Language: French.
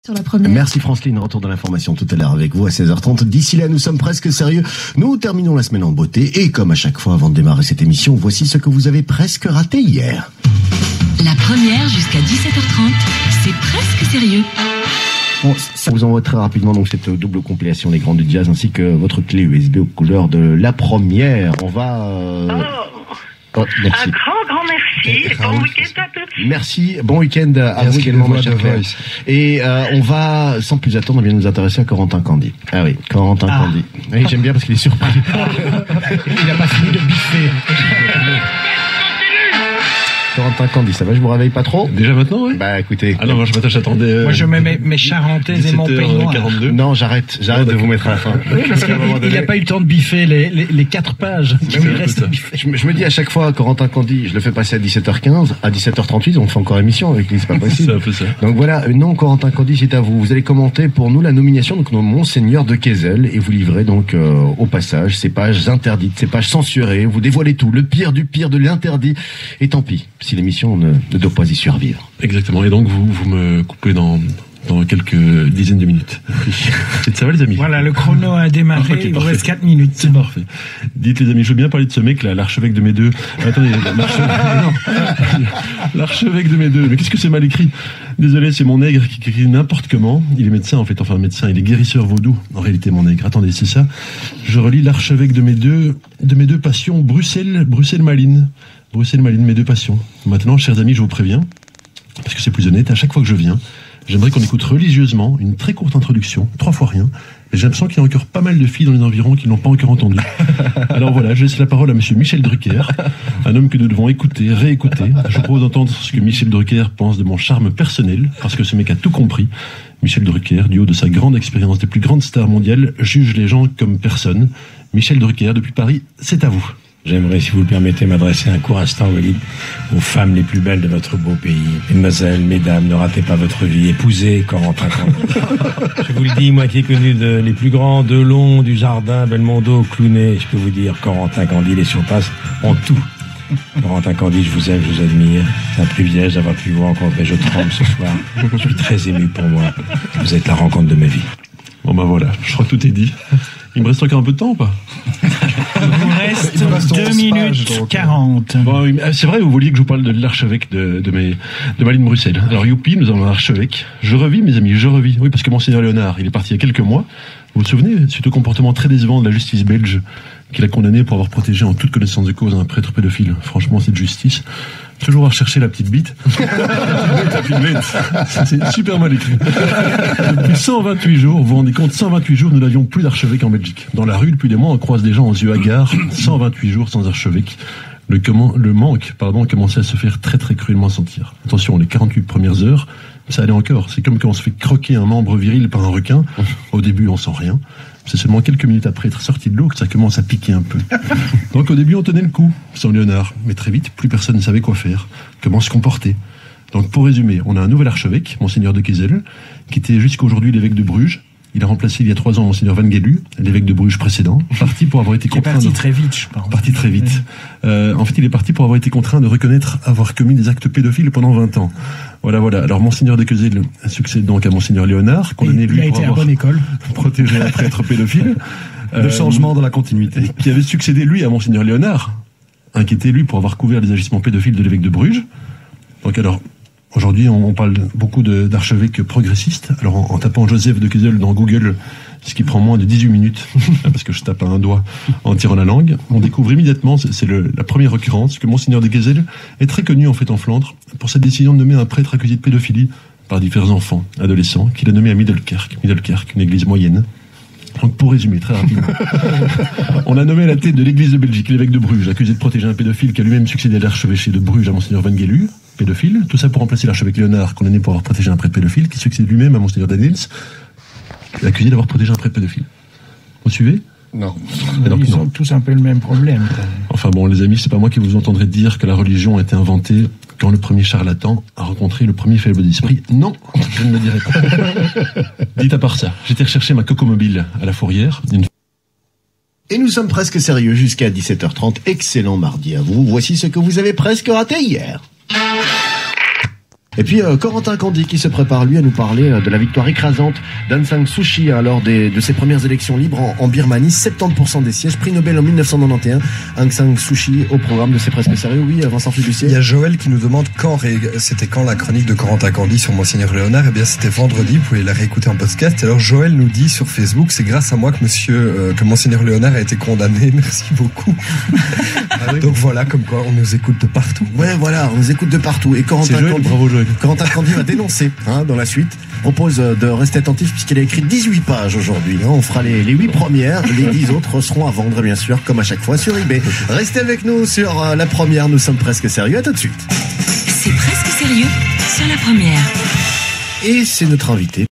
Sur la première. Merci Franceline, retour de l'information tout à l'heure avec vous à 16h30. D'ici là, nous sommes presque sérieux. Nous terminons la semaine en beauté et comme à chaque fois avant de démarrer cette émission, voici ce que vous avez presque raté hier. La première jusqu'à 17h30, c'est presque sérieux. Bon, ça vous envoie très rapidement donc cette double compilation Les Grands du Jazz ainsi que votre clé USB aux couleurs de la première. On va... merci. Un grand merci. Bon week-end à tous. Merci. Bon week-end à vous également, ma chère Claire. Et on va, sans plus attendre, bien nous intéresser à Corentin Candie. Ah oui, Corentin Candie. Oui, j'aime bien parce qu'il est surpris. Il n'a pas fini de biffer. Corentin Candie, ça va, je vous réveille pas trop? Déjà maintenant, oui? Bah écoutez. Ah non, moi j'attendais. Moi je mets mes charentaises et mon peignoir. 42. Non, j'arrête de vous mettre à la fin. Oui, parce qu'il n'a pas eu le temps de biffer les 4 pages. Je me dis à chaque fois, Corentin Candie, je le fais passer à 17h15, à 17h38, on fait encore émission avec lui, c'est pas possible. C'est un peu ça. Donc voilà, non, Corentin Candie, c'est à vous. Vous allez commenter pour nous la nomination donc de Monseigneur de Kessel et vous livrez donc au passage ces pages interdites, ces pages censurées. Vous dévoilez tout, le pire du pire, de l'interdit. Et tant pis, si l'émission ne doit pas y survivre. Exactement. Et donc vous me coupez dans quelques dizaines de minutes. Ça va les amis? Voilà, le chrono a démarré, Okay, il vous reste 4 minutes. C'est parfait. Dites les amis, je veux bien parler de ce mec là, l'archevêque de Médeux. Attendez, l'archevêque de Médeux. Mais qu'est-ce que c'est mal écrit? Désolé, c'est mon nègre qui écrit n'importe comment. Il est médecin en fait, enfin médecin, il est guérisseur vaudou. En réalité mon nègre. Attendez, c'est ça. Je relis l'archevêque de Médeux Passion, Bruxelles-Malines. Bruxelles-Malines, Médeux Passion. Maintenant, chers amis, je vous préviens, parce que c'est plus honnête, à chaque fois que je viens, j'aimerais qu'on écoute religieusement une très courte introduction, 3 fois rien. Et j'ai l'impression qu'il y a encore pas mal de filles dans les environs qui n'ont pas encore entendu. Alors voilà, je laisse la parole à monsieur Michel Drucker, un homme que nous devons écouter, réécouter. Je vous propose d'entendre ce que Michel Drucker pense de mon charme personnel, parce que ce mec a tout compris. Michel Drucker, du haut de sa grande expérience des plus grandes stars mondiales, juge les gens comme personne. Michel Drucker, depuis Paris, c'est à vous. J'aimerais, si vous le permettez, m'adresser un court instant, Walid, aux femmes les plus belles de votre beau pays. Mesdemoiselles, mesdames, ne ratez pas votre vie. Épousez Corentin Candie. Je vous le dis, moi qui ai connu les plus grands, Delon, du Jardin, Belmondo, Clooney, je peux vous dire, Corentin Candie les surpasse en tout. Corentin Candie, je vous aime, je vous admire. C'est un privilège d'avoir pu vous rencontrer. Je tremble ce soir. Je suis très ému pour moi. Vous êtes la rencontre de ma vie. Bon ben voilà, je crois que tout est dit. Il me reste encore un peu de temps ou pas? Il vous reste 2 minutes 40. Bon, c'est vrai, vous vouliez que je vous parle de l'archevêque de Malines Bruxelles. Alors youpi, nous avons un archevêque. Je revis mes amis, je revis. Oui, parce que Monseigneur Léonard, il est parti il y a quelques mois. Vous vous souvenez, suite au comportement très décevant de la justice belge, qu'il a condamné pour avoir protégé en toute connaissance de cause un prêtre pédophile. Franchement, cette justice, toujours à rechercher la petite bite. C'est super mal écrit. Depuis 128 jours, vous vous rendez compte, 128 jours, nous n'avions plus d'archevêque en Belgique. Dans la rue, depuis des mois, on croise des gens aux yeux hagards. 128 jours sans archevêque. Le manque, commençait à se faire très très cruellement sentir. Attention, les 48 premières heures, ça allait encore. C'est comme quand on se fait croquer un membre viril par un requin. Au début, on sent rien. C'est seulement quelques minutes après être sorti de l'eau que ça commence à piquer un peu. Donc au début, on tenait le coup, sans Léonard. Mais très vite, plus personne ne savait quoi faire, comment se comporter. Donc pour résumer, on a un nouvel archevêque, Monseigneur de Kessel, qui était jusqu'à aujourd'hui l'évêque de Bruges. Il a remplacé il y a 3 ans Monseigneur Van Gelu, l'évêque de Bruges précédent, parti pour avoir été contraint. Parti très vite, je pense. Parti très vite. En fait, il est parti pour avoir été contraint de reconnaître avoir commis des actes pédophiles pendant 20 ans. Voilà. Alors, Monseigneur de Kessel succède donc à Monseigneur Léonard, condamné lui pour avoir protégé un prêtre pédophile. Le changement dans la continuité. Qui avait succédé lui à Monseigneur Léonard, inquiété lui pour avoir couvert les agissements pédophiles de l'évêque de Bruges. Donc alors, aujourd'hui, on parle beaucoup d'archevêques progressistes. Alors, en tapant Joseph de Kessel dans Google, ce qui prend moins de 18 minutes, parce que je tape à un doigt en tirant la langue, on découvre immédiatement, c'est la première occurrence, que Monseigneur de Kessel est très connu en fait en Flandre pour sa décision de nommer un prêtre accusé de pédophilie par différents enfants, adolescents, qu'il a nommé à Middelkerk, une église moyenne. Donc pour résumer très rapidement, on a nommé à la tête de l'église de Belgique l'évêque de Bruges, accusé de protéger un pédophile qui a lui-même succédé à l'archevêché de Bruges à Monseigneur Van Gelu, pédophile, tout ça pour remplacer l'archevêque Léonard, condamné pour avoir protégé un prêtre pédophile, qui succède lui-même à Monseigneur Daniels, accusé d'avoir protégé un prêtre pédophile. Vous suivez? Non. Ils ont tous un peu le même problème. Enfin bon, les amis, c'est pas moi qui vous entendrai dire que la religion a été inventée quand le premier charlatan a rencontré le premier faible d'esprit. Non, je ne le dirai pas. Dites à part ça, j'étais rechercher ma cocomobile à la Fourrière. Et nous sommes presque sérieux jusqu'à 17h30. Excellent mardi à vous. Voici ce que vous avez presque raté hier. Et puis Corentin Candie qui se prépare lui à nous parler de la victoire écrasante d'Aung San Suu Kyi lors de ses premières élections libres en Birmanie. 70% des sièges, prix Nobel en 1991. Aung San Suu Kyi au programme de C'est presque sérieux. Oui, Vincent Fiducier. Il y a Joël qui nous demande c'était quand la chronique de Corentin Candie sur Monseigneur Léonard. Eh bien, c'était vendredi. Vous pouvez la réécouter en podcast. Alors Joël nous dit sur Facebook, c'est grâce à moi que Monseigneur Léonard a été condamné. Merci beaucoup. Donc voilà, comme quoi on nous écoute de partout. Ouais, voilà, on nous écoute de partout. Et Corentin Candie va dénoncer dans la suite. Propose de rester attentif puisqu'il a écrit 18 pages aujourd'hui. On fera les 8 premières, les 10 autres seront à vendre bien sûr, comme à chaque fois sur eBay. Restez avec nous sur la première, nous sommes presque sérieux. À tout de suite. C'est presque sérieux sur la première. Et c'est notre invité.